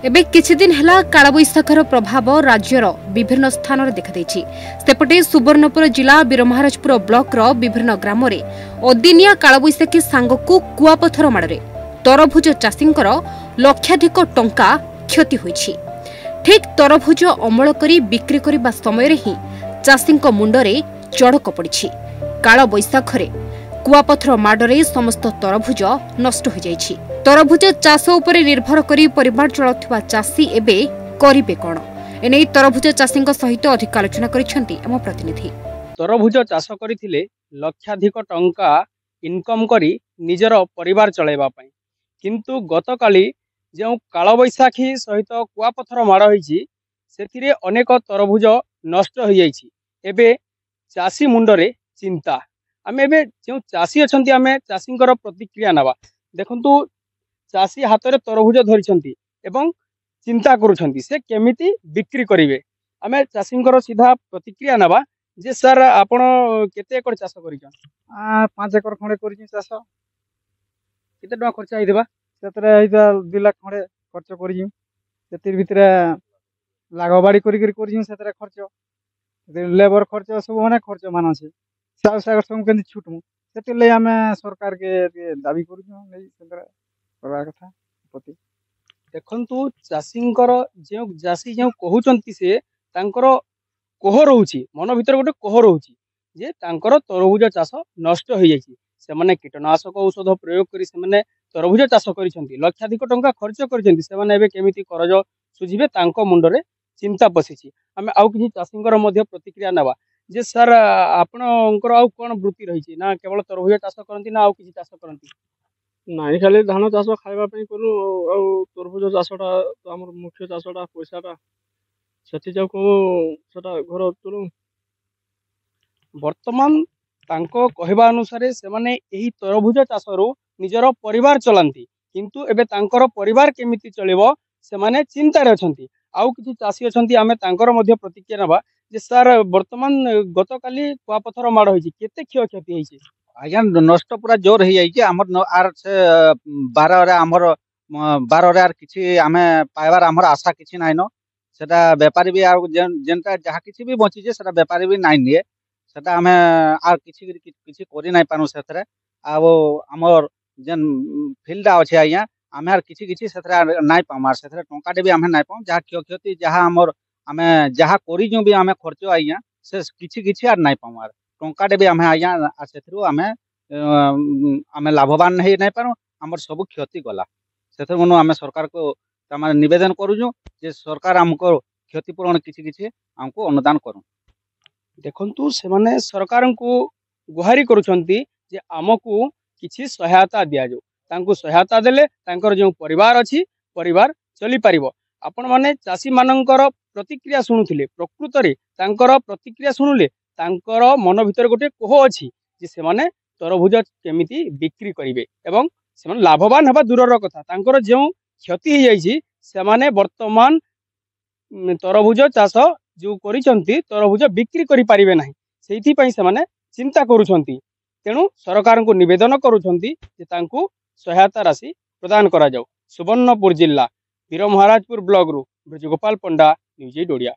एबे किछि दिन हेला कालबैशाखर प्रभाव राज्यर विभिन्न स्थान में देखा सेपटे सुवर्णपुर जिला वीरमहाराजपुर ब्लॉकर विभिन्न ग्राम में अदिनिया कालबैशाखी सांगकु कुआपथर माड़े तरभुज चाषींकर लक्षाधिक टंका क्षति होइछि। ठीक तरभुज अमल करी बिक्री करबा समय ही चाषींक मुंडरे चढ़क पड़िछि। कालबैशाखरे कुआपथर माडरे समस्त तरभुज नष्ट हो जाइछि। तरभुज चाष उपरे निर्भर करी परिवार चलाउथिबा चाषी एबे करिबे कोन एनै तरभुज चाषींक सहित अधिक आलोचना करिसेंती हम प्रतिनिधि। तरभुज चाष करिथिले लक्षाधिक टंका इनकम करी निजर परिवार चलाइबा पई, किंतु गतकाली जो कालबैशाखी सहित कुआपथर माड़ होइछि सेथिरे अनेक तरभुज नष्ट हो जाइछि। एबे चाषी मुंडरे चिंता। आमे एबे जो चाषी अछंती आमे चाषींकर प्रतिक्रिया नबा। देखंतु चाषी हाथ में तरभुज धरिछंती एवं चिंता करुछंती से केमिति बिक्री करिवे। आमे चाषींकर सीधा प्रतिक्रिया नबा जे सर आपण केते एकड़ चाष करिछन? 5 एकड़ खंडे करिछि चाष। केते टका खर्च आइदेबा? सेतरे आइदा 2 लाख खंडे खर्च करिछि। सेतिर भितरे लागबाड़ी करिछि सेतरे खर्च लेबर खर्च सब माने खर्च मान अछि। साग सब केन छुटमु सेतिर ले आमे सरकार के दाबी करिछु नै सेतरे करबा कथा प्रति। देखंतु चाषींकर जो चाषी जो कहउचंती से तांकर कोह रहउची मन भीतर गोटे कोह रहउची जे तांकर तरभुज चाष नष्ट हो जाइछि। से माने कीटनाशक औषध प्रयोग करी से माने तरभुज चाष करिसंती, लक्षाधिक टंका खर्च करिसंती। से माने एबे केमिति करज सुझिबे तांको मुंडरे चिंता पसिछि। आमे आउ किछि चाषींकर मध्य प्रतिक्रिया नबा जे सर आपणकर आउ कोन वृत्ति रहिछि ना केवल तरभुज चाष करंती ना आउ किछि चाष करंती? नाई खाली धान चाष खाइबा पई करू आ तरभुज चाषटा तो हमर मुख्य चाषटा पैसाटा सेति जाऊ को सेटा घर चलू। वर्तमान तांको कहबा अनुसार से माने एही तरभुज चाषरू निजर परिवार चलांती, किंतु एबे तांकर परिवार केमिति चलेबो से माने चिंता रे अछंती। आउ किछि चाषी अछंती आमे तांकर मध्य प्रतिक्रिया नबा जे सर वर्तमान गतकाली कुआपथर माड़ होइछि केते क्षति होइछि? आज्ञा नष्ट पूरा जोर हो जाइए आर से 12 रे आमर 12 रे आर किछि आमे पाइबार आमर आशा किछि नाइनो। सेटा व्यापारी भी आर जेनटा जहा किछि भी बची जे सेटा व्यापारी भी नाइ निए। सेटा आमे आर किछि करि नाइ पानु सेथरे। आ आमर जेन फील्ड अछि आज्ञा आमे आर किछि सेथरे नाइ पामार सेथरे टंकाटे भी आमे नाइ पाम। जहा क्षति जहा आमर आमे जहा करि जो भी आमे खर्च आज्ञा से किछि आर नाइ पामार टंकाटे भी आमे आज्ञा आ सेथरु आमे लाभवान नहीं नहीं पारो। आमर सब क्षति गला से मनो आमे सरकार को तमार निवेदन करूँ जे सरकार हमको क्षतिपूरण किछि हमको अनुदान करूँ। देखंतु से माने सरकार को गुहारी करुछंती जे आमको किछि सहायता दिया जो तांको सहायता देले तांकर जो परिवार अछि परिवार चली पारिबो। आपण माने चाषी मानकर प्रतिक्रिया सुनुथिले प्रकृत रे तांकर प्रतिक्रिया सुनुले तांकर मन भीतर गोटे कोह अछि जे से माने तरभुज केमिति बिक्री करिवे एवं से माने लाभवान हबा दूरर कथा। तांकर जो क्षति हो जाइछि से माने वर्तमान तरभुज चाष जो करिसंती तरभुज बिक्री करि पारिबे नाही, सेहिथि पई से माने चिंता करूछंती। तेणु सरकार को निवेदन करूछंती जे तांको सहायता राशि प्रदान करा जाऊ। सुवर्णपुर जिला वीरमहाराजपुर ब्लॉक रु ब्रजगोपाल पंडा, न्यूज 8 ओडिया।